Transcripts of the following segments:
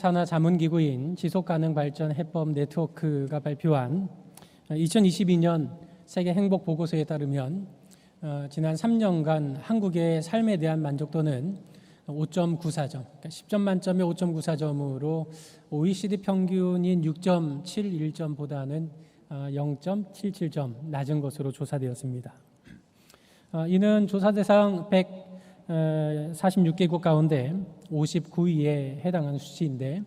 산하 자문기구인 지속가능발전 해법 네트워크가 발표한 2022년 세계 행복 보고서에 따르면 지난 3년간 한국의 삶에 대한 만족도는 5.94점, 그러니까 10점 만점에 5.94점으로 OECD 평균인 6.71점보다는 0.77점 낮은 것으로 조사되었습니다. 이는 조사 대상 146개국 가운데 59위에 해당하는 수치인데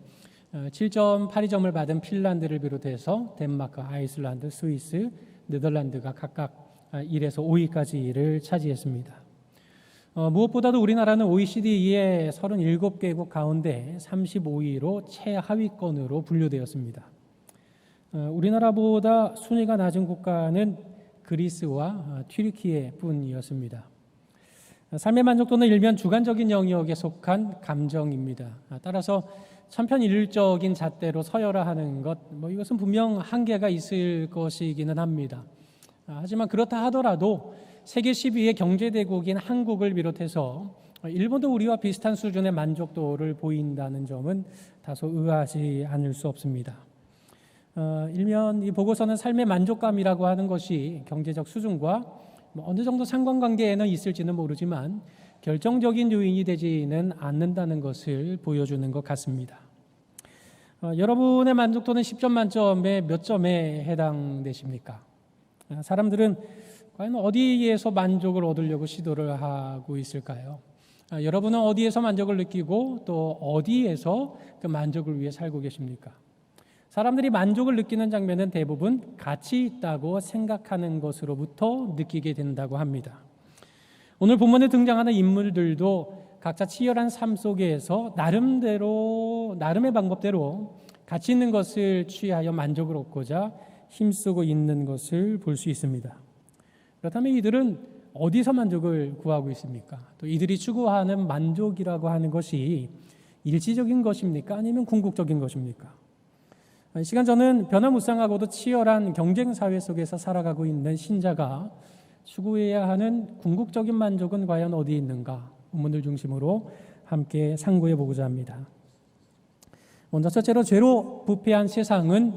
7.82점을 받은 핀란드를 비롯해서 덴마크, 아이슬란드, 스위스, 네덜란드가 각각 1에서 5위까지를 차지했습니다. 무엇보다도 우리나라는 OECD의 37개국 가운데 35위로 최하위권으로 분류되었습니다. 우리나라보다 순위가 낮은 국가는 그리스와 튀르키예 뿐이었습니다. 삶의 만족도는 일면 주관적인 영역에 속한 감정입니다. 따라서 천편일률적인 잣대로 서열화하는 것, 이것은 분명 한계가 있을 것이기는 합니다. 하지만 그렇다 하더라도 세계 10위의 경제대국인 한국을 비롯해서 일본도 우리와 비슷한 수준의 만족도를 보인다는 점은 다소 의아하지 않을 수 없습니다. 일면 이 보고서는 삶의 만족감이라고 하는 것이 경제적 수준과 어느 정도 상관관계에는 있을지는 모르지만 결정적인 요인이 되지는 않는다는 것을 보여주는 것 같습니다. 여러분의 만족도는 10점 만점에 몇 점에 해당되십니까? 사람들은 과연 어디에서 만족을 얻으려고 시도를 하고 있을까요? 여러분은 어디에서 만족을 느끼고 또 어디에서 그 만족을 위해 살고 계십니까? 사람들이 만족을 느끼는 장면은 대부분 가치 있다고 생각하는 것으로부터 느끼게 된다고 합니다. 오늘 본문에 등장하는 인물들도 각자 치열한 삶 속에서 나름의 방법대로 가치 있는 것을 취하여 만족을 얻고자 힘쓰고 있는 것을 볼 수 있습니다. 그렇다면 이들은 어디서 만족을 구하고 있습니까? 또 이들이 추구하는 만족이라고 하는 것이 일시적인 것입니까? 아니면 궁극적인 것입니까? 시간 저는 변화무쌍하고도 치열한 경쟁사회 속에서 살아가고 있는 신자가 추구해야 하는 궁극적인 만족은 과연 어디에 있는가? 본문을 중심으로 함께 상고해 보고자 합니다. 먼저 첫째로 죄로 부패한 세상은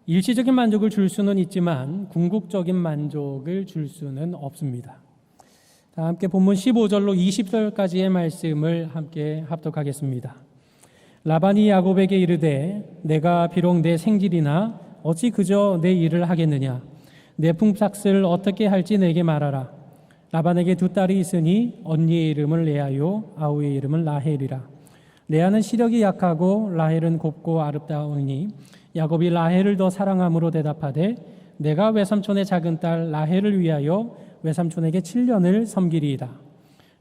일시적인 만족을 줄 수는 있지만 궁극적인 만족을 줄 수는 없습니다. 다 함께 본문 15절로 20절까지의 말씀을 함께 합독하겠습니다. 라반이 야곱에게 이르되 내가 비록 내 생질이나 어찌 그저 내 일을 하겠느냐 내 품삯을 어떻게 할지 내게 말하라. 라반에게 두 딸이 있으니 언니의 이름을 레아요 아우의 이름은 라헬이라. 레아는 시력이 약하고 라헬은 곱고 아름다우니 야곱이 라헬을 더 사랑함으로 대답하되 내가 외삼촌의 작은 딸 라헬을 위하여 외삼촌에게 7년을 섬기리이다.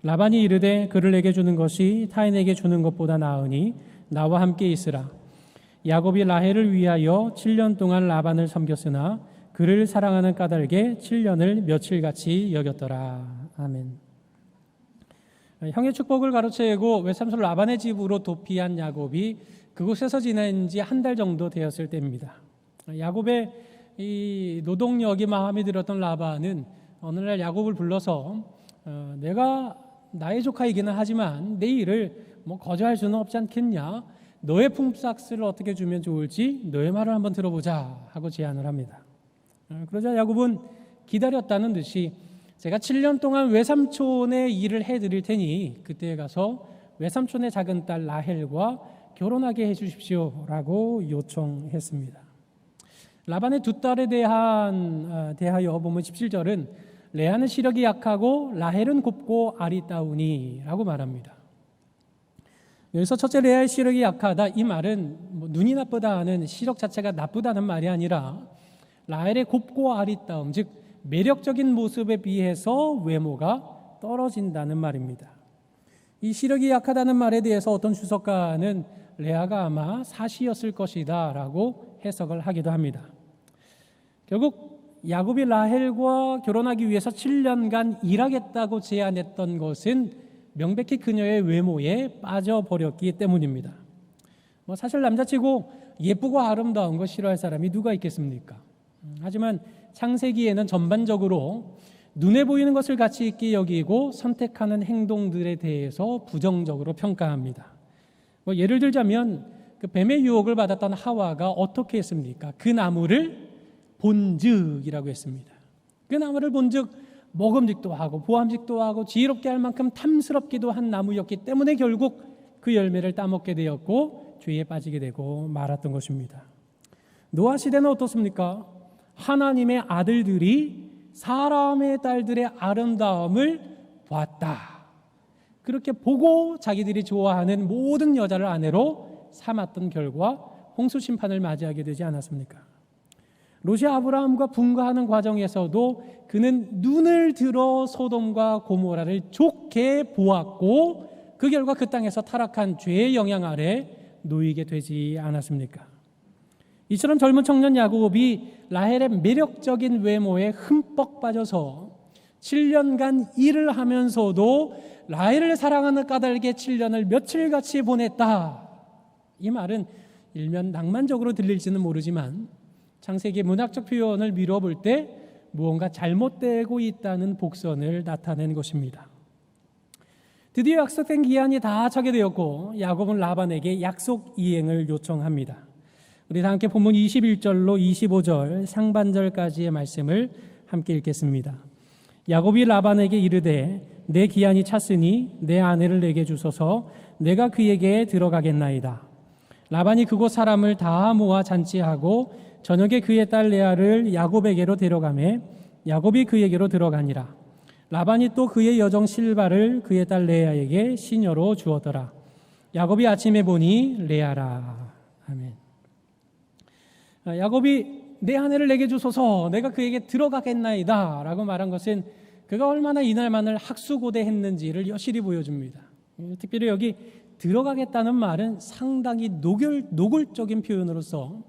라반이 이르되 그를 내게 주는 것이 타인에게 주는 것보다 나으니 나와 함께 있으라. 야곱이 라헬을 위하여 7년 동안 라반을 섬겼으나 그를 사랑하는 까닭에 7년을 며칠같이 여겼더라. 아멘. 형의 축복을 가로채고 외삼촌 라반의 집으로 도피한 야곱이 그곳에서 지낸 지 한 달 정도 되었을 때입니다. 야곱의 이 노동력이 마음에 들었던 라반은 어느 날 야곱을 불러서 내가 나의 조카이기는 하지만 내 일을 거저할 수는 없지 않겠냐? 너의 품삯을 어떻게 주면 좋을지 너의 말을 한번 들어보자 하고 제안을 합니다. 그러자 야곱은 기다렸다는 듯이 제가 7년 동안 외삼촌의 일을 해드릴 테니 그때에 가서 외삼촌의 작은 딸 라헬과 결혼하게 해주십시오 라고 요청했습니다. 라반의 두 딸에 대하여 보면 17절은 레아는 시력이 약하고 라헬은 곱고 아리따우니 라고 말합니다. 여기서 첫째 레아의 시력이 약하다, 이 말은 눈이 나쁘다는 시력 자체가 나쁘다는 말이 아니라 라헬의 곱고 아리따움, 즉 매력적인 모습에 비해서 외모가 떨어진다는 말입니다. 이 시력이 약하다는 말에 대해서 어떤 주석가는 레아가 아마 사시였을 것이다 라고 해석을 하기도 합니다. 결국 야곱이 라헬과 결혼하기 위해서 7년간 일하겠다고 제안했던 것은 명백히 그녀의 외모에 빠져버렸기 때문입니다. 사실 남자치고 예쁘고 아름다운 거 싫어할 사람이 누가 있겠습니까? 하지만 창세기에는 전반적으로 눈에 보이는 것을 가치 있게 여기고 선택하는 행동들에 대해서 부정적으로 평가합니다. 예를 들자면 그 뱀의 유혹을 받았던 하와가 어떻게 했습니까? 그 나무를 본즉이라고 했습니다. 그 나무를 본즉 먹음직도 하고 보암직도 하고 지혜롭게 할 만큼 탐스럽기도 한 나무였기 때문에 결국 그 열매를 따먹게 되었고 죄에 빠지게 되고 말았던 것입니다. 노아 시대는 어떻습니까? 하나님의 아들들이 사람의 딸들의 아름다움을 보았다. 그렇게 보고 자기들이 좋아하는 모든 여자를 아내로 삼았던 결과 홍수 심판을 맞이하게 되지 않았습니까? 롯이 아브라함과 분가하는 과정에서도 그는 눈을 들어 소돔과 고모라를 좋게 보았고 그 결과 그 땅에서 타락한 죄의 영향 아래 놓이게 되지 않았습니까? 이처럼 젊은 청년 야곱이 라헬의 매력적인 외모에 흠뻑 빠져서 7년간 일을 하면서도 라헬을 사랑하는 까닭에 7년을 며칠같이 보냈다. 이 말은 일면 낭만적으로 들릴지는 모르지만 창세기 문학적 표현을 미뤄볼 때 무언가 잘못되고 있다는 복선을 나타낸 것입니다. 드디어 약속된 기한이 다 차게 되었고 야곱은 라반에게 약속 이행을 요청합니다. 우리 다 함께 본문 21절로 25절 상반절까지의 말씀을 함께 읽겠습니다. 야곱이 라반에게 이르되 내 기한이 찼으니 내 아내를 내게 주소서 내가 그에게 들어가겠나이다. 라반이 그곳 사람을 다 모아 잔치하고 저녁에 그의 딸 레아를 야곱에게로 데려가매 야곱이 그에게로 들어가니라. 라반이 또 그의 여종 실바를 그의 딸 레아에게 시녀로 주었더라. 야곱이 아침에 보니 레아라. 아멘. 야곱이 내 아내를 내게 주소서 내가 그에게 들어가겠나이다 라고 말한 것은 그가 얼마나 이날만을 학수고대했는지를 여실히 보여줍니다. 특별히 여기 들어가겠다는 말은 상당히 노골적인 표현으로서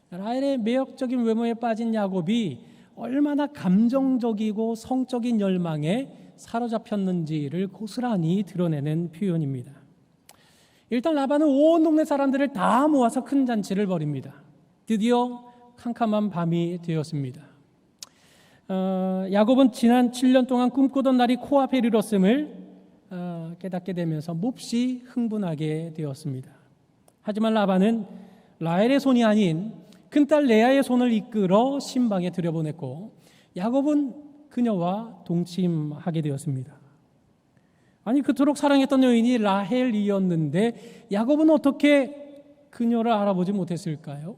라헬의 매력적인 외모에 빠진 야곱이 얼마나 감정적이고 성적인 열망에 사로잡혔는지를 고스란히 드러내는 표현입니다. 일단 라반은 온 동네 사람들을 다 모아서 큰 잔치를 벌입니다. 드디어 캄캄한 밤이 되었습니다. 야곱은 지난 7년 동안 꿈꾸던 날이 코앞에 이르렀음을 깨닫게 되면서 몹시 흥분하게 되었습니다. 하지만 라반은 라헬의 손이 아닌 큰딸 레아의 손을 이끌어 신방에 들여보냈고 야곱은 그녀와 동침하게 되었습니다. 아니 그토록 사랑했던 여인이 라헬이었는데 야곱은 어떻게 그녀를 알아보지 못했을까요?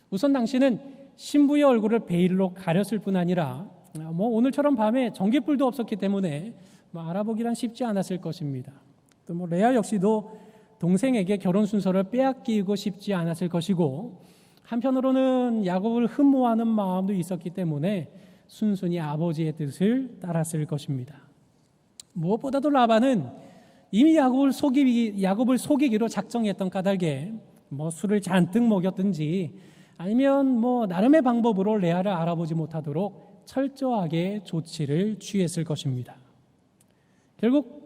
우선 당신은 신부의 얼굴을 베일로 가렸을 뿐 아니라 오늘처럼 밤에 전기불도 없었기 때문에 알아보기란 쉽지 않았을 것입니다. 또 레아 역시도 동생에게 결혼 순서를 빼앗기고 싶지 않았을 것이고 한편으로는 야곱을 흠모하는 마음도 있었기 때문에 순순히 아버지의 뜻을 따랐을 것입니다. 무엇보다도 라반은 이미 야곱을 속이기로 작정했던 까닭에 술을 잔뜩 먹였든지 아니면 나름의 방법으로 레아를 알아보지 못하도록 철저하게 조치를 취했을 것입니다. 결국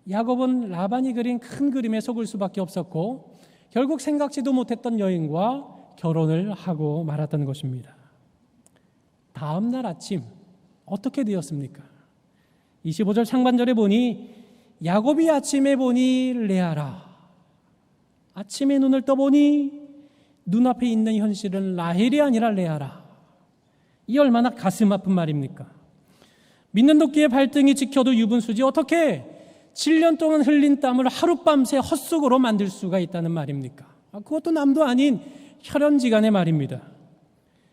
야곱은 라반이 그린 큰 그림에 속을 수밖에 없었고 결국 생각지도 못했던 여인과 결혼을 하고 말았던 것입니다. 다음 날 아침 어떻게 되었습니까? 25절 상반절에 보니 야곱이 아침에 보니 레아라. 아침에 눈을 떠보니 눈앞에 있는 현실은 라헬이 아니라 레아라. 이 얼마나 가슴 아픈 말입니까? 믿는 도끼의 발등이 지켜도 유분수지 어떻게 7년 동안 흘린 땀을 하룻밤새 헛속으로 만들 수가 있다는 말입니까? 그것도 남도 아닌 혈연지간의 말입니다.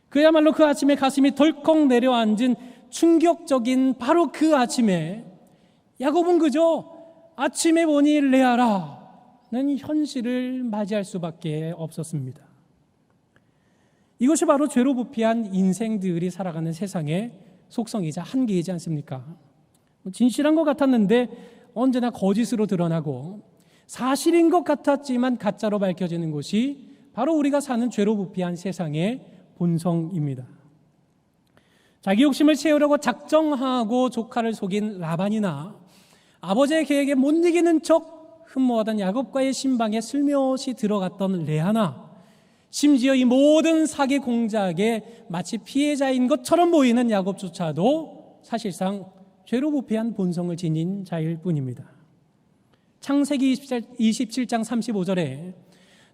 그야말로 그 아침에 가슴이 덜컥 내려앉은 충격적인 바로 그 아침에 야곱은 그저 아침에 보니 레아라는 현실을 맞이할 수밖에 없었습니다. 이것이 바로 죄로 부패한 인생들이 살아가는 세상의 속성이자 한계이지 않습니까? 진실한 것 같았는데 언제나 거짓으로 드러나고 사실인 것 같았지만 가짜로 밝혀지는 것이 바로 우리가 사는 죄로 부패한 세상의 본성입니다. 자기 욕심을 채우려고 작정하고 조카를 속인 라반이나 아버지의 계획에 못 이기는 척 흠모하던 야곱과의 신방에 슬며시 들어갔던 레아나 심지어 이 모든 사기 공작에 마치 피해자인 것처럼 보이는 야곱조차도 사실상 죄로 부패한 본성을 지닌 자일 뿐입니다. 창세기 27장 35절에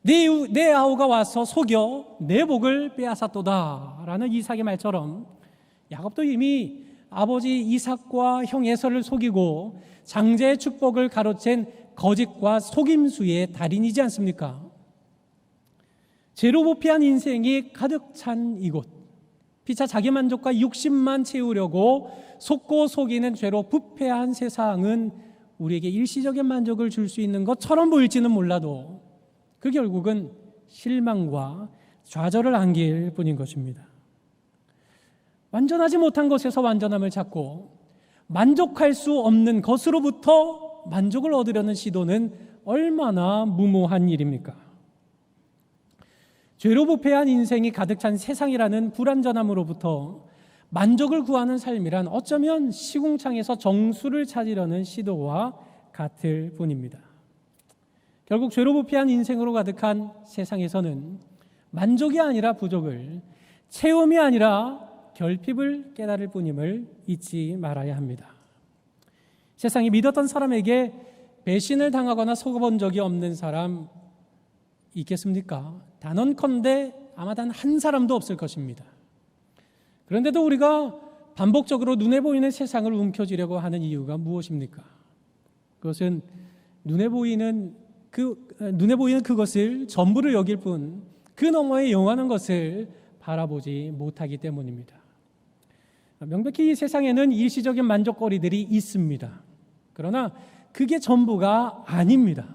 내 아우가 와서 속여 내 복을 빼앗았도다 라는 이삭의 말처럼 야곱도 이미 아버지 이삭과 형 에서를 속이고 장자의 축복을 가로챈 거짓과 속임수의 달인이지 않습니까? 죄로 부패한 인생이 가득 찬 이곳, 피차 자기 만족과 육심만 채우려고 속고 속이는 죄로 부패한 세상은 우리에게 일시적인 만족을 줄 수 있는 것처럼 보일지는 몰라도 그 결국은 실망과 좌절을 안길 뿐인 것입니다. 완전하지 못한 것에서 완전함을 찾고 만족할 수 없는 것으로부터 만족을 얻으려는 시도는 얼마나 무모한 일입니까? 죄로 부패한 인생이 가득 찬 세상이라는 불완전함으로부터 만족을 구하는 삶이란 어쩌면 시궁창에서 정수를 찾으려는 시도와 같을 뿐입니다. 결국 죄로 부패한 인생으로 가득한 세상에서는 만족이 아니라 부족을, 체험이 아니라 결핍을 깨달을 뿐임을 잊지 말아야 합니다. 세상이 믿었던 사람에게 배신을 당하거나 속아본 적이 없는 사람 있겠습니까? 단언컨대 아마 단 한 사람도 없을 것입니다. 그런데도 우리가 반복적으로 눈에 보이는 세상을 움켜쥐려고 하는 이유가 무엇입니까? 그것은 눈에 보이는 그것을 전부를 여길 뿐 그 너머에 영원한 것을 바라보지 못하기 때문입니다. 명백히 이 세상에는 일시적인 만족거리들이 있습니다. 그러나 그게 전부가 아닙니다.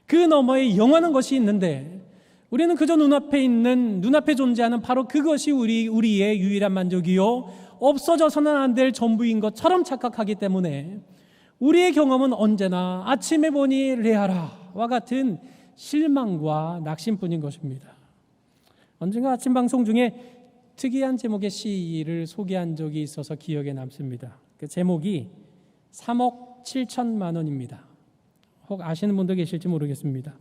그 너머에 영원한 것이 있는데 우리는 그저 눈앞에 존재하는 바로 그것이 우리의 유일한 만족이요 없어져서는 안 될 전부인 것처럼 착각하기 때문에 우리의 경험은 언제나 아침에 보니 레아라와 같은 실망과 낙심뿐인 것입니다. 언젠가 아침 방송 중에 특이한 제목의 시를 소개한 적이 있어서 기억에 남습니다. 그 제목이 3억 7천만 원입니다. 혹 아시는 분도 계실지 모르겠습니다.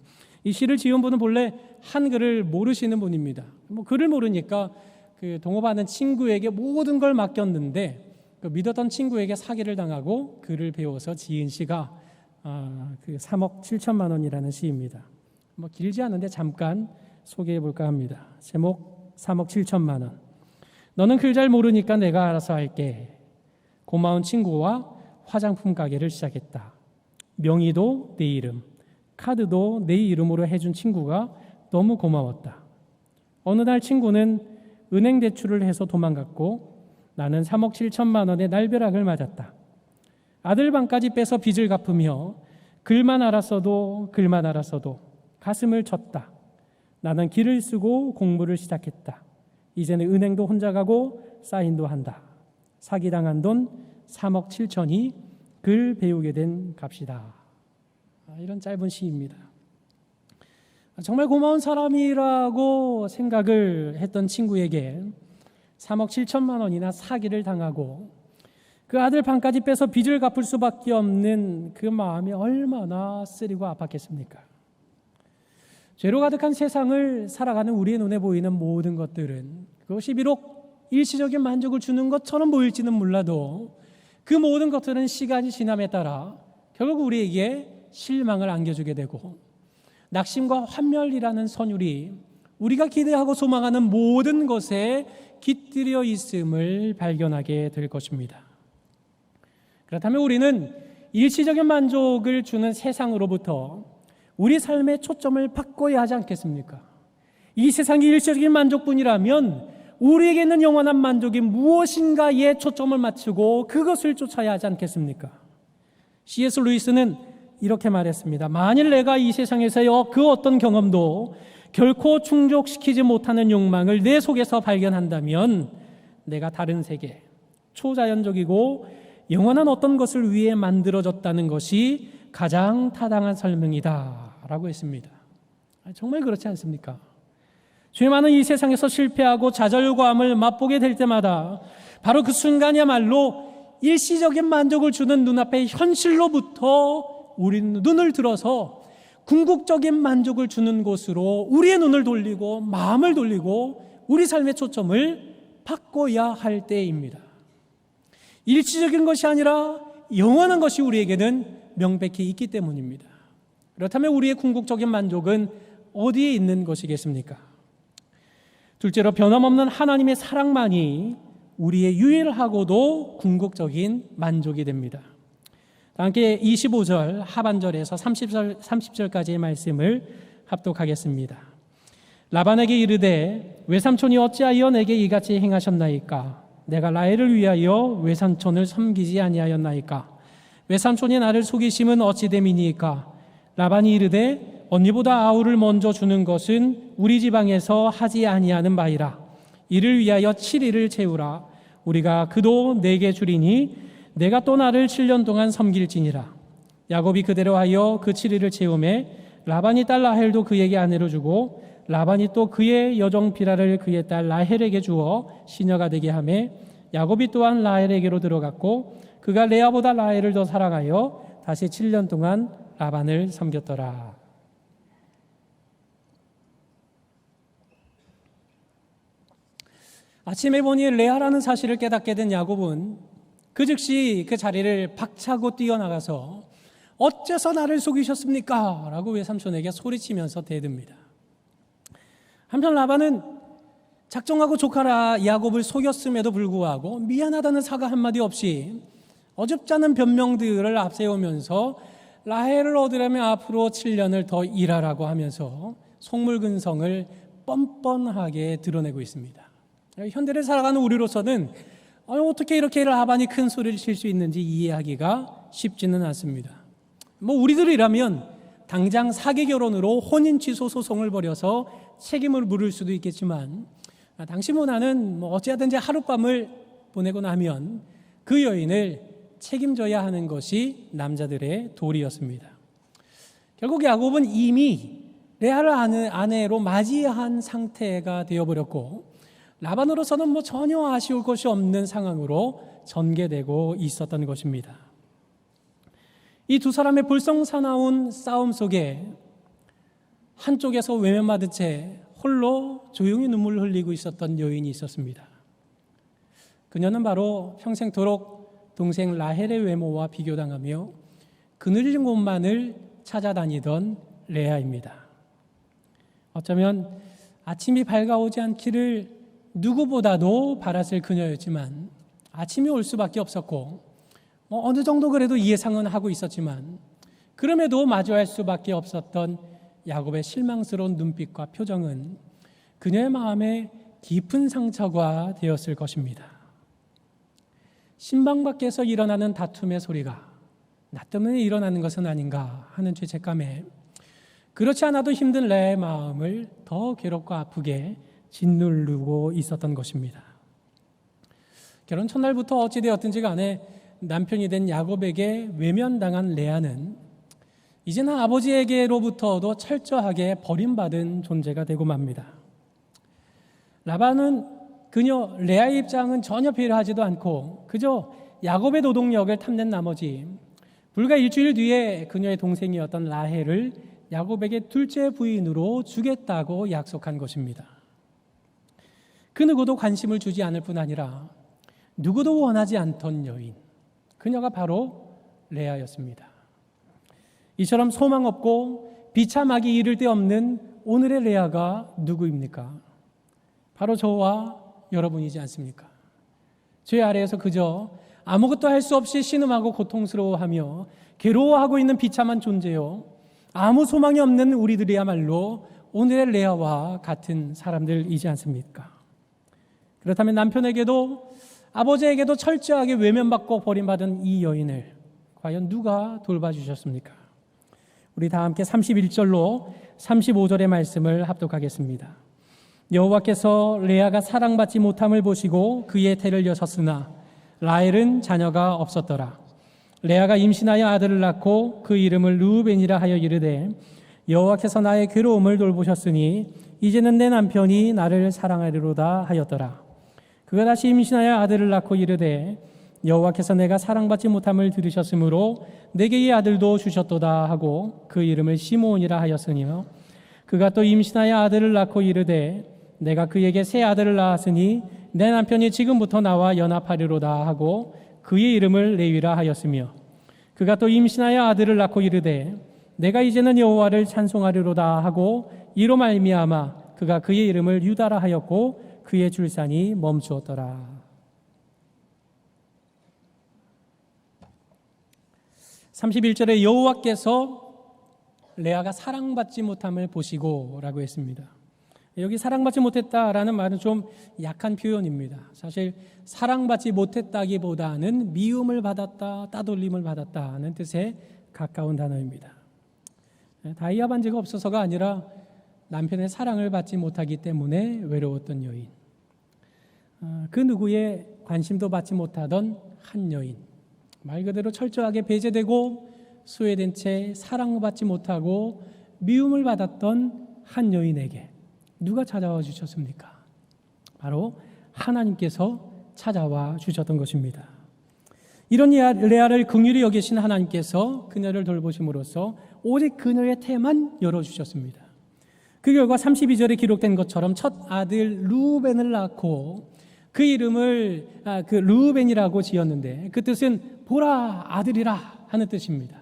이 시를 지은 분은 본래 한글을 모르시는 분입니다. 글을 모르니까 그 동업하는 친구에게 모든 걸 맡겼는데 그 믿었던 친구에게 사기를 당하고 글을 배워서 지은 시가 그 3억 7천만 원이라는 시입니다. 길지 않은데 잠깐 소개해 볼까 합니다. 제목 3억 7천만 원. 너는 글 잘 모르니까 내가 알아서 할게. 고마운 친구와 화장품 가게를 시작했다. 명의도 내 이름, 카드도 내 이름으로 해준 친구가 너무 고마웠다. 어느 날 친구는 은행 대출을 해서 도망갔고 나는 3억 7천만 원의 날벼락을 맞았다. 아들 방까지 빼서 빚을 갚으며 글만 알았어도 가슴을 쳤다. 나는 길을 쓰고 공부를 시작했다. 이제는 은행도 혼자 가고 사인도 한다. 사기당한 돈 3억 7천이 글 배우게 된 값이다. 이런 짧은 시입니다. 정말 고마운 사람이라고 생각을 했던 친구에게 3억 7천만 원이나 사기를 당하고 그 아들 방까지 빼서 빚을 갚을 수밖에 없는 그 마음이 얼마나 쓰리고 아팠겠습니까? 죄로 가득한 세상을 살아가는 우리의 눈에 보이는 모든 것들은 그것이 비록 일시적인 만족을 주는 것처럼 보일지는 몰라도 그 모든 것들은 시간이 지남에 따라 결국 우리에게 실망을 안겨주게 되고 낙심과 환멸이라는 선율이 우리가 기대하고 소망하는 모든 것에 깃들여 있음을 발견하게 될 것입니다. 그렇다면 우리는 일시적인 만족을 주는 세상으로부터 우리 삶의 초점을 바꿔야 하지 않겠습니까? 이 세상이 일시적인 만족뿐이라면 우리에게 있는 영원한 만족이 무엇인가에 초점을 맞추고 그것을 쫓아야 하지 않겠습니까? C.S. 루이스는 이렇게 말했습니다. 만일 내가 이 세상에서의 그 어떤 경험도 결코 충족시키지 못하는 욕망을 내 속에서 발견한다면 내가 다른 세계, 초자연적이고 영원한 어떤 것을 위해 만들어졌다는 것이 가장 타당한 설명이다 라고 했습니다. 정말 그렇지 않습니까? 죄 많은 이 세상에서 실패하고 좌절감을 맛보게 될 때마다 바로 그 순간이야말로 일시적인 만족을 주는 눈앞의 현실로부터 우리는 눈을 들어서 궁극적인 만족을 주는 곳으로 우리의 눈을 돌리고 마음을 돌리고 우리 삶의 초점을 바꿔야 할 때입니다. 일시적인 것이 아니라 영원한 것이 우리에게는 명백히 있기 때문입니다. 그렇다면 우리의 궁극적인 만족은 어디에 있는 것이겠습니까? 둘째로 변함없는 하나님의 사랑만이 우리의 유일하고도 궁극적인 만족이 됩니다. 함께 25절 하반절에서 30절까지의 말씀을 합독하겠습니다. 라반에게 이르되 외삼촌이 어찌하여 내게 이같이 행하셨나이까? 내가 라헬을 위하여 외삼촌을 섬기지 아니하였나이까? 외삼촌이 나를 속이심은 어찌 됨이니까? 라반이 이르되 언니보다 아우를 먼저 주는 것은 우리 지방에서 하지 아니하는 바이라. 이를 위하여 7일을 채우라. 우리가 그도 내게 주리니 내가 또 나를 7년 동안 섬길지니라. 야곱이 그대로 하여 그 7일을 채우매 라반이 딸 라헬도 그에게 아내로 주고 라반이 또 그의 여종 비라를 그의 딸 라헬에게 주어 시녀가 되게 하매 야곱이 또한 라헬에게로 들어갔고 그가 레아보다 라헬을 더 사랑하여 다시 7년 동안 라반을 섬겼더라. 아침에 보니 레아라는 사실을 깨닫게 된 야곱은 그 즉시 그 자리를 박차고 뛰어나가서 어째서 나를 속이셨습니까? 라고 외삼촌에게 소리치면서 대듭니다. 한편 라반은 작정하고 조카 야곱을 속였음에도 불구하고 미안하다는 사과 한마디 없이 어줍지 않은 변명들을 앞세우면서 라헬을 얻으려면 앞으로 7년을 더 일하라고 하면서 속물근성을 뻔뻔하게 드러내고 있습니다. 현대를 살아가는 우리로서는 어떻게 이렇게 라반이 큰 소리를 칠 수 있는지 이해하기가 쉽지는 않습니다. 우리들이라면 당장 사기 결혼으로 혼인 취소 소송을 벌여서 책임을 물을 수도 있겠지만 당시 문화는 어찌하든지 하룻밤을 보내고 나면 그 여인을 책임져야 하는 것이 남자들의 도리였습니다. 결국 야곱은 이미 레아를 아내로 맞이한 상태가 되어버렸고 라반으로서는 전혀 아쉬울 것이 없는 상황으로 전개되고 있었던 것입니다. 이 두 사람의 불성사나운 싸움 속에 한쪽에서 외면받은 채 홀로 조용히 눈물을 흘리고 있었던 여인이 있었습니다. 그녀는 바로 평생토록 동생 라헬의 외모와 비교당하며 그늘진 곳만을 찾아다니던 레아입니다. 어쩌면 아침이 밝아오지 않기를 누구보다도 바랐을 그녀였지만 아침이 올 수밖에 없었고 어느 정도 그래도 예상은 하고 있었지만 그럼에도 마주할 수밖에 없었던 야곱의 실망스러운 눈빛과 표정은 그녀의 마음에 깊은 상처가 되었을 것입니다. 신방 밖에서 일어나는 다툼의 소리가 나 때문에 일어나는 것은 아닌가 하는 죄책감에 그렇지 않아도 힘든 레아의 마음을 더 괴롭고 아프게 짓누르고 있었던 것입니다. 결혼 첫날부터 어찌되었든지 간에 남편이 된 야곱에게 외면당한 레아는 이제는 아버지에게로부터도 철저하게 버림받은 존재가 되고 맙니다. 라반은 그녀 레아의 입장은 전혀 배려하지도 않고 그저 야곱의 노동력을 탐낸 나머지 불과 일주일 뒤에 그녀의 동생이었던 라헬을 야곱에게 둘째 부인으로 주겠다고 약속한 것입니다. 그 누구도 관심을 주지 않을 뿐 아니라 누구도 원하지 않던 여인, 그녀가 바로 레아였습니다. 이처럼 소망 없고 비참하기 이를 데 없는 오늘의 레아가 누구입니까? 바로 저와 여러분이지 않습니까? 죄 아래에서 그저 아무것도 할 수 없이 신음하고 고통스러워하며 괴로워하고 있는 비참한 존재요, 아무 소망이 없는 우리들이야말로 오늘의 레아와 같은 사람들이지 않습니까? 그렇다면 남편에게도 아버지에게도 철저하게 외면받고 버림받은 이 여인을 과연 누가 돌봐주셨습니까? 우리 다 함께 31절로 35절의 말씀을 합독하겠습니다. 여호와께서 레아가 사랑받지 못함을 보시고 그의 태를 여셨으나 라헬은 자녀가 없었더라. 레아가 임신하여 아들을 낳고 그 이름을 르우벤이라 하여 이르되 여호와께서 나의 괴로움을 돌보셨으니 이제는 내 남편이 나를 사랑하리로다 하였더라. 그가 다시 임신하여 아들을 낳고 이르되 여호와께서 내가 사랑받지 못함을 들으셨으므로 내게 이 아들도 주셨도다 하고 그 이름을 시므온이라 하였으며 그가 또 임신하여 아들을 낳고 이르되 내가 그에게 새 아들을 낳았으니 내 남편이 지금부터 나와 연합하리로다 하고 그의 이름을 레위라 하였으며 그가 또 임신하여 아들을 낳고 이르되 내가 이제는 여호와를 찬송하리로다 하고 이로 말미암아 그가 그의 이름을 유다라 하였고 그의 출산이 멈추었더라. 31절에 여호와께서 레아가 사랑받지 못함을 보시고 라고 했습니다. 여기 사랑받지 못했다라는 말은 좀 약한 표현입니다. 사실 사랑받지 못했다기보다는 미움을 받았다, 따돌림을 받았다 하는 뜻에 가까운 단어입니다. 다이아 반지가 없어서가 아니라 남편의 사랑을 받지 못하기 때문에 외로웠던 여인, 그 누구의 관심도 받지 못하던 한 여인, 말 그대로 철저하게 배제되고 소외된 채 사랑받지 못하고 미움을 받았던 한 여인에게 누가 찾아와 주셨습니까? 바로 하나님께서 찾아와 주셨던 것입니다. 이런 레아를 긍휼히 여기신 하나님께서 그녀를 돌보심으로써 오직 그녀의 태만 열어주셨습니다. 그 결과 32절에 기록된 것처럼 첫 아들 루벤을 낳고 그 이름을 루벤이라고 지었는데 그 뜻은 보라 아들이라 하는 뜻입니다.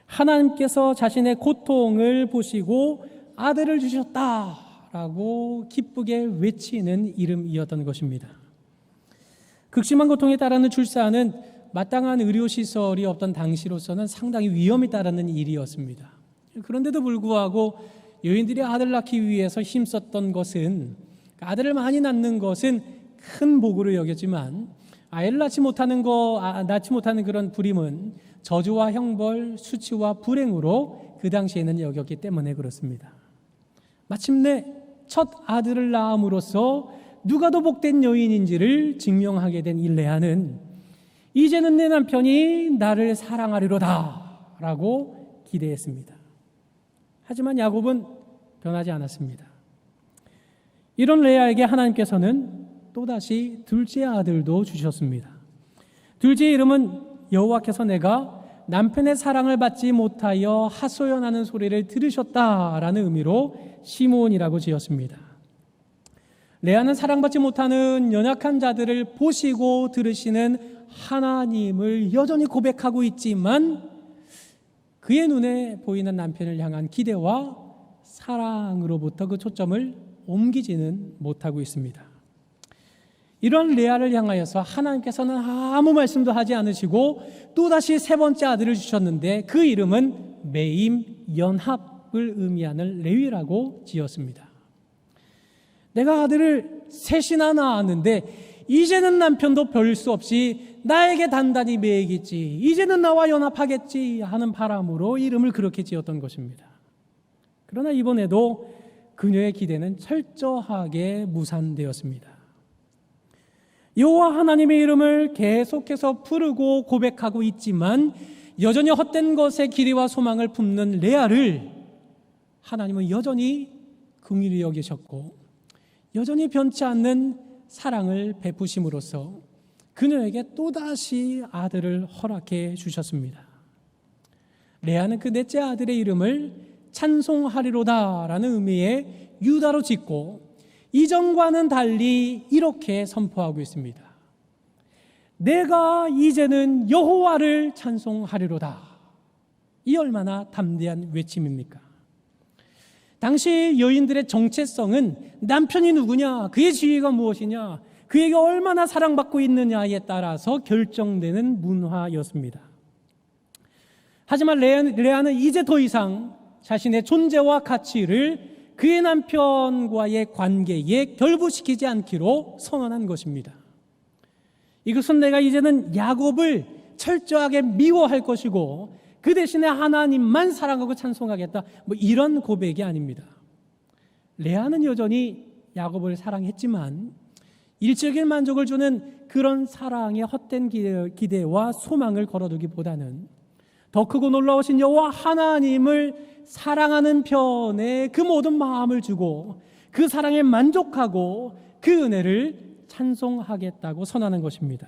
하나님께서 자신의 고통을 보시고 아들을 주셨다라고 기쁘게 외치는 이름이었던 것입니다. 극심한 고통에 따르는 출산은 마땅한 의료시설이 없던 당시로서는 상당히 위험이 따르는 일이었습니다. 그런데도 불구하고 여인들이 아들 낳기 위해서 힘썼던 것은, 아들을 많이 낳는 것은 큰 복으로 여겼지만 아이를 낳지 못하는 그런 부림은 저주와 형벌, 수치와 불행으로 그 당시에는 여겼기 때문에 그렇습니다. 마침내 첫 아들을 낳음으로써 누가 더 복된 여인인지를 증명하게 된 이 레아는 이제는 내 남편이 나를 사랑하리로다 라고 기대했습니다. 하지만 야곱은 변하지 않았습니다. 이런 레아에게 하나님께서는 또다시 둘째 아들도 주셨습니다. 둘째의 이름은 여호와께서 내가 남편의 사랑을 받지 못하여 하소연하는 소리를 들으셨다라는 의미로 시므온이라고 지었습니다. 레아는 사랑받지 못하는 연약한 자들을 보시고 들으시는 하나님을 여전히 고백하고 있지만 그의 눈에 보이는 남편을 향한 기대와 사랑으로부터 그 초점을 옮기지는 못하고 있습니다. 이런 레아를 향하여서 하나님께서는 아무 말씀도 하지 않으시고 또다시 세 번째 아들을 주셨는데 그 이름은 매임, 연합을 의미하는 레위라고 지었습니다. 내가 아들을 셋이나 낳았는데 이제는 남편도 별 수 없이 나에게 단단히 매이겠지, 이제는 나와 연합하겠지 하는 바람으로 이름을 그렇게 지었던 것입니다. 그러나 이번에도 그녀의 기대는 철저하게 무산되었습니다. 여호와 하나님의 이름을 계속해서 부르고 고백하고 있지만 여전히 헛된 것에 기대와 소망을 품는 레아를 하나님은 여전히 긍휼히 여기셨고 여전히 변치 않는 사랑을 베푸심으로써 그녀에게 또다시 아들을 허락해 주셨습니다. 레아는 그 넷째 아들의 이름을 찬송하리로다라는 의미의 유다로 짓고 이전과는 달리 이렇게 선포하고 있습니다. 내가 이제는 여호와를 찬송하리로다. 이 얼마나 담대한 외침입니까? 당시 여인들의 정체성은 남편이 누구냐, 그의 지위가 무엇이냐, 그에게 얼마나 사랑받고 있느냐에 따라서 결정되는 문화였습니다. 하지만 레아는 이제 더 이상 자신의 존재와 가치를 그의 남편과의 관계에 결부시키지 않기로 선언한 것입니다. 이것은 내가 이제는 야곱을 철저하게 미워할 것이고 그 대신에 하나님만 사랑하고 찬송하겠다, 이런 고백이 아닙니다. 레아는 여전히 야곱을 사랑했지만 일시적인 만족을 주는 그런 사랑의 헛된 기대와 소망을 걸어두기보다는 더 크고 놀라우신 여호와 하나님을 사랑하는 편에 그 모든 마음을 주고 그 사랑에 만족하고 그 은혜를 찬송하겠다고 선언하는 것입니다.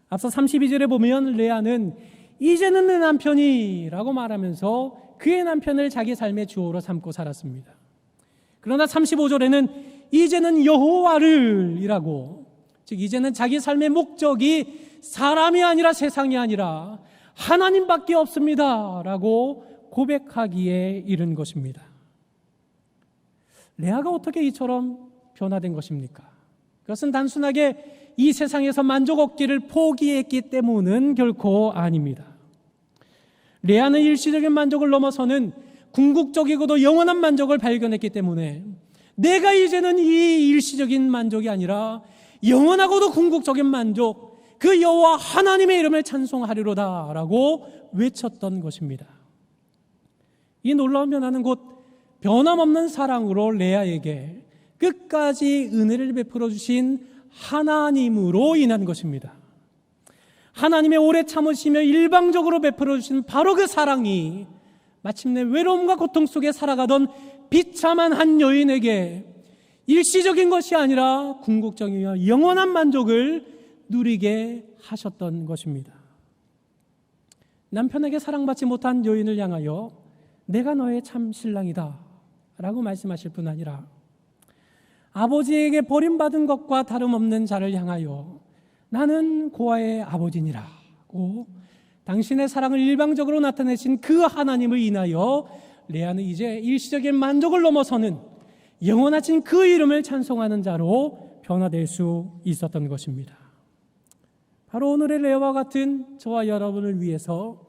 앞서 32절에 보면 레아는 이제는 내 남편이 라고 말하면서 그의 남편을 자기 삶의 주어로 삼고 살았습니다. 그러나 35절에는 이제는 여호와를 이라고, 즉 이제는 자기 삶의 목적이 사람이 아니라 세상이 아니라 하나님밖에 없습니다 라고 고백하기에 이른 것입니다. 레아가 어떻게 이처럼 변화된 것입니까? 그것은 단순하게 이 세상에서 만족 얻기를 포기했기 때문은 결코 아닙니다. 레아는 일시적인 만족을 넘어서는 궁극적이고도 영원한 만족을 발견했기 때문에 내가 이제는 이 일시적인 만족이 아니라 영원하고도 궁극적인 만족, 그 여호와 하나님의 이름을 찬송하리로다 라고 외쳤던 것입니다. 이 놀라운 변화는 곧 변함없는 사랑으로 레아에게 끝까지 은혜를 베풀어 주신 하나님으로 인한 것입니다. 하나님의 오래 참으시며 일방적으로 베풀어 주신 바로 그 사랑이 마침내 외로움과 고통 속에 살아가던 비참한 한 여인에게 일시적인 것이 아니라 궁극적이며 영원한 만족을 누리게 하셨던 것입니다. 남편에게 사랑받지 못한 여인을 향하여 내가 너의 참 신랑이다 라고 말씀하실 뿐 아니라 아버지에게 버림받은 것과 다름없는 자를 향하여 나는 고아의 아버지니라고 당신의 사랑을 일방적으로 나타내신 그 하나님을 인하여 레아는 이제 일시적인 만족을 넘어서는 영원하신 그 이름을 찬송하는 자로 변화될 수 있었던 것입니다. 바로 오늘의 레아와 같은 저와 여러분을 위해서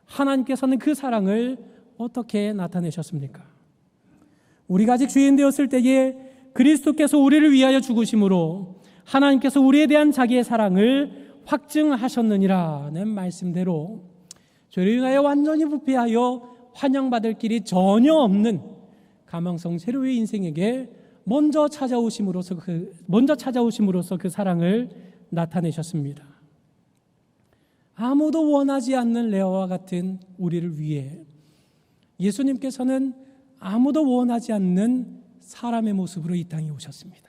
하나님께서는 그 사랑을 어떻게 나타내셨습니까? 우리가 아직 죄인 되었을 때에 그리스도께서 우리를 위하여 죽으심으로 하나님께서 우리에 대한 자기의 사랑을 확증하셨느니라는 말씀대로 죄를 인하여 완전히 부패하여 환영받을 길이 전혀 없는 가망성 제로의 인생에게 먼저 찾아오심으로써 그 사랑을 나타내셨습니다. 아무도 원하지 않는 레아와 같은 우리를 위해 예수님께서는 아무도 원하지 않는 사람의 모습으로 이 땅에 오셨습니다.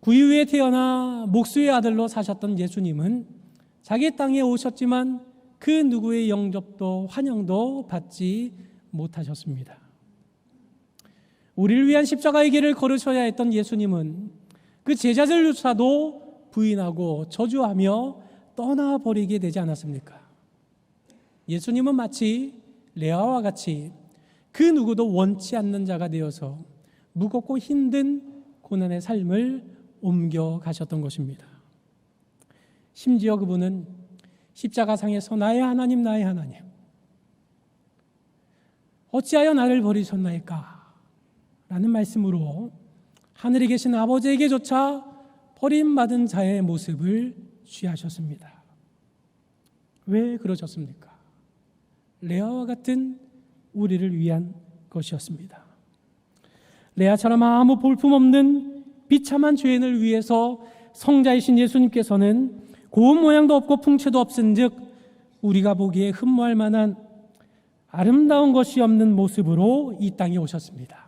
구유에 태어나 목수의 아들로 사셨던 예수님은 자기 땅에 오셨지만 그 누구의 영접도 환영도 받지 못하셨습니다. 우리를 위한 십자가의 길을 걸으셔야 했던 예수님은 그 제자들조차도 부인하고 저주하며 떠나버리게 되지 않았습니까? 예수님은 마치 레아와 같이 그 누구도 원치 않는 자가 되어서 무겁고 힘든 고난의 삶을 옮겨가셨던 것입니다. 심지어 그분은 십자가상에서 나의 하나님 나의 하나님 어찌하여 나를 버리셨나이까 라는 말씀으로 하늘에 계신 아버지에게조차 버림받은 자의 모습을 취하셨습니다. 왜 그러셨습니까? 레아와 같은 우리를 위한 것이었습니다. 레아처럼 아무 볼품없는 비참한 죄인을 위해서 성자이신 예수님께서는 고운 모양도 없고 풍채도 없은즉 우리가 보기에 흠모할 만한 아름다운 것이 없는 모습으로 이 땅에 오셨습니다.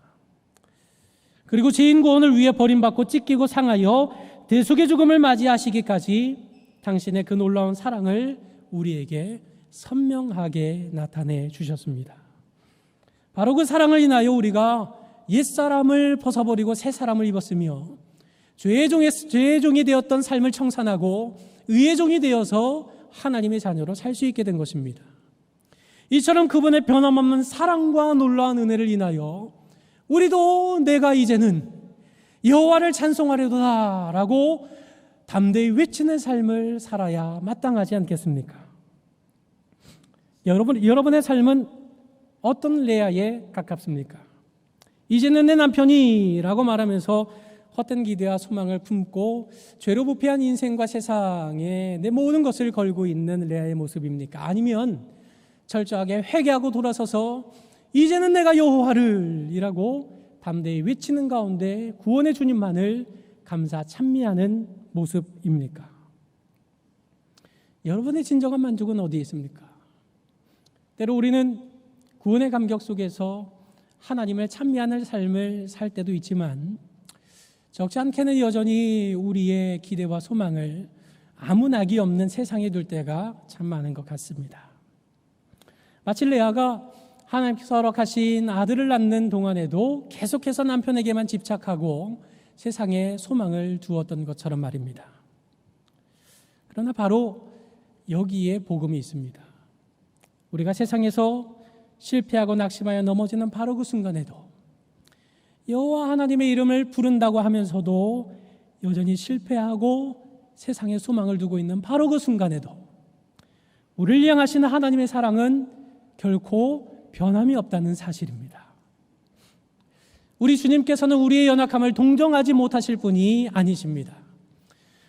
그리고 죄인 구원을 위해 버림받고 찢기고 상하여 대속의 죽음을 맞이하시기까지 당신의 그 놀라운 사랑을 우리에게 선명하게 나타내 주셨습니다. 바로 그 사랑을 인하여 우리가 옛사람을 벗어버리고 새 사람을 입었으며 죄의 종이 되었던 삶을 청산하고 의의 종이 되어서 하나님의 자녀로 살 수 있게 된 것입니다. 이처럼 그분의 변함없는 사랑과 놀라운 은혜를 인하여 우리도 내가 이제는 여호와를 찬송하려다 라고 담대히 외치는 삶을 살아야 마땅하지 않겠습니까? 여러분의 삶은 어떤 레아에 가깝습니까? 이제는 내 남편이 라고 말하면서 헛된 기대와 소망을 품고 죄로 부패한 인생과 세상에 내 모든 것을 걸고 있는 레아의 모습입니까? 아니면 철저하게 회개하고 돌아서서 이제는 내가 여호와를 이라고 담대히 외치는 가운데 구원의 주님만을 감사 찬미하는 모습입니까? 여러분의 진정한 만족은 어디에 있습니까? 때로 우리는 구원의 감격 속에서 하나님을 찬미하는 삶을 살 때도 있지만 적지 않게는 여전히 우리의 기대와 소망을 아무 낙이 없는 세상에 둘 때가 참 많은 것 같습니다. 마치 레아가 하나님께서 허락하신 아들을 낳는 동안에도 계속해서 남편에게만 집착하고 세상에 소망을 두었던 것처럼 말입니다. 그러나 바로 여기에 복음이 있습니다. 우리가 세상에서 실패하고 낙심하여 넘어지는 바로 그 순간에도 여호와 하나님의 이름을 부른다고 하면서도 여전히 실패하고 세상에 소망을 두고 있는 바로 그 순간에도 우리를 향하시는 하나님의 사랑은 결코 변함이 없다는 사실입니다. 우리 주님께서는 우리의 연약함을 동정하지 못하실 분이 아니십니다.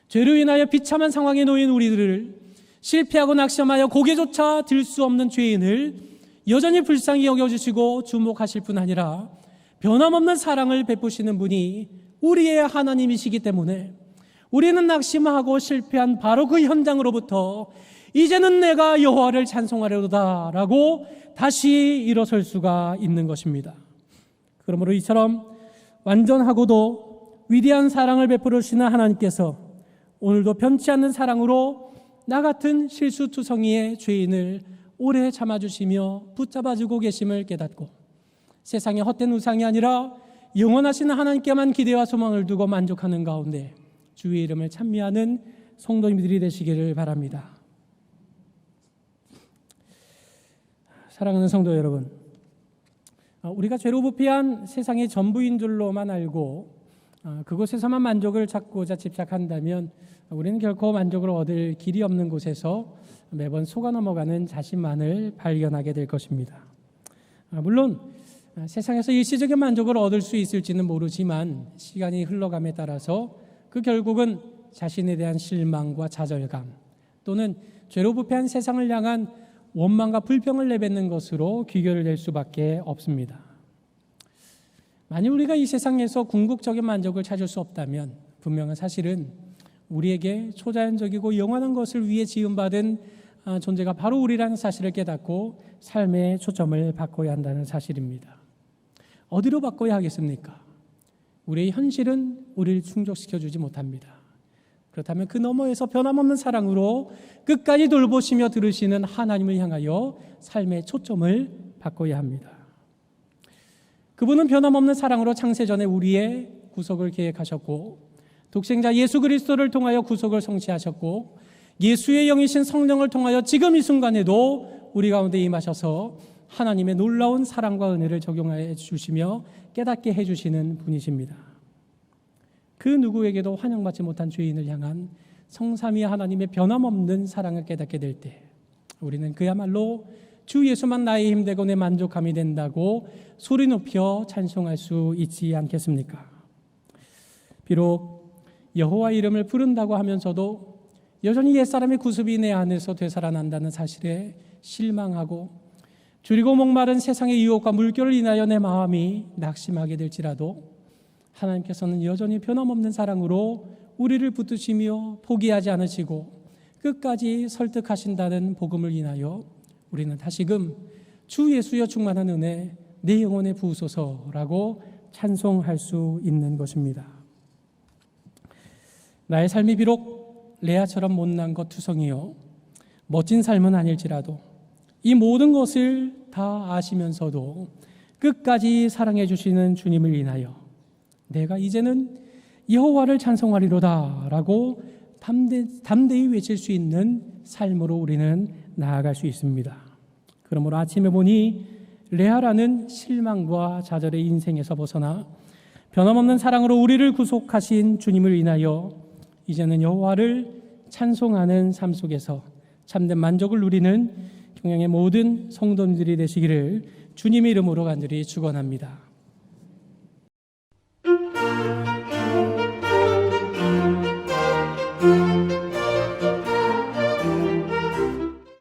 죄로 인하여 비참한 상황에 놓인 우리들을, 실패하고 낙심하여 고개조차 들 수 없는 죄인을 여전히 불쌍히 여겨주시고 주목하실 뿐 아니라 변함없는 사랑을 베푸시는 분이 우리의 하나님이시기 때문에 우리는 낙심하고 실패한 바로 그 현장으로부터 이제는 내가 여호와를 찬송하려다 라고 다시 일어설 수가 있는 것입니다. 그러므로 이처럼 완전하고도 위대한 사랑을 베풀으시는 하나님께서 오늘도 변치 않는 사랑으로 나 같은 실수투성이의 죄인을 오래 참아주시며 붙잡아주고 계심을 깨닫고 세상의 헛된 우상이 아니라 영원하신 하나님께만 기대와 소망을 두고 만족하는 가운데 주의 이름을 찬미하는 성도님들이 되시기를 바랍니다. 사랑하는 성도 여러분, 우리가 죄로 부패한 세상의 전부인 줄로만 알고 그곳에서만 만족을 찾고자 집착한다면 우리는 결코 만족을 얻을 길이 없는 곳에서 매번 속아 넘어가는 자신만을 발견하게 될 것입니다. 물론 세상에서 일시적인 만족을 얻을 수 있을지는 모르지만 시간이 흘러감에 따라서 그 결국은 자신에 대한 실망과 좌절감 또는 죄로 부패한 세상을 향한 원망과 불평을 내뱉는 것으로 귀결될 수밖에 없습니다. 만일 우리가 이 세상에서 궁극적인 만족을 찾을 수 없다면 분명한 사실은 우리에게 초자연적이고 영원한 것을 위해 지음받은 존재가 바로 우리라는 사실을 깨닫고 삶의 초점을 바꿔야 한다는 사실입니다. 어디로 바꿔야 하겠습니까? 우리의 현실은 우리를 충족시켜주지 못합니다. 그렇다면 그 너머에서 변함없는 사랑으로 끝까지 돌보시며 들으시는 하나님을 향하여 삶의 초점을 바꿔야 합니다. 그분은 변함없는 사랑으로 창세전에 우리의 구속을 계획하셨고 독생자 예수 그리스도를 통하여 구속을 성취하셨고 예수의 영이신 성령을 통하여 지금 이 순간에도 우리 가운데 임하셔서 하나님의 놀라운 사랑과 은혜를 적용해 주시며 깨닫게 해주시는 분이십니다. 그 누구에게도 환영받지 못한 죄인을 향한 성삼위 하나님의 변함없는 사랑을 깨닫게 될 때 우리는 그야말로 주 예수만 나의 힘되고 내 만족함이 된다고 소리 높여 찬송할 수 있지 않겠습니까? 비록 여호와 이름을 부른다고 하면서도 여전히 옛사람의 구습이 내 안에서 되살아난다는 사실에 실망하고 줄이고 목마른 세상의 유혹과 물결을 인하여 내 마음이 낙심하게 될지라도 하나님께서는 여전히 변함없는 사랑으로 우리를 붙드시며 포기하지 않으시고 끝까지 설득하신다는 복음을 인하여 우리는 다시금 주 예수여 충만한 은혜 내 영혼에 부으소서라고 찬송할 수 있는 것입니다. 나의 삶이 비록 레아처럼 못난 것 투성이요 멋진 삶은 아닐지라도 이 모든 것을 다 아시면서도 끝까지 사랑해 주시는 주님을 인하여 내가 이제는 여호와를 찬송하리로다 라고 담대히 외칠 수 있는 삶으로 우리는 나아갈 수 있습니다. 그러므로 아침에 보니 레아라는 실망과 좌절의 인생에서 벗어나 변함없는 사랑으로 우리를 구속하신 주님을 인하여 이제는 여호와를 찬송하는 삶 속에서 참된 만족을 누리는 경영의 모든 성도님들이 되시기를 주님의 이름으로 간절히 축원합니다.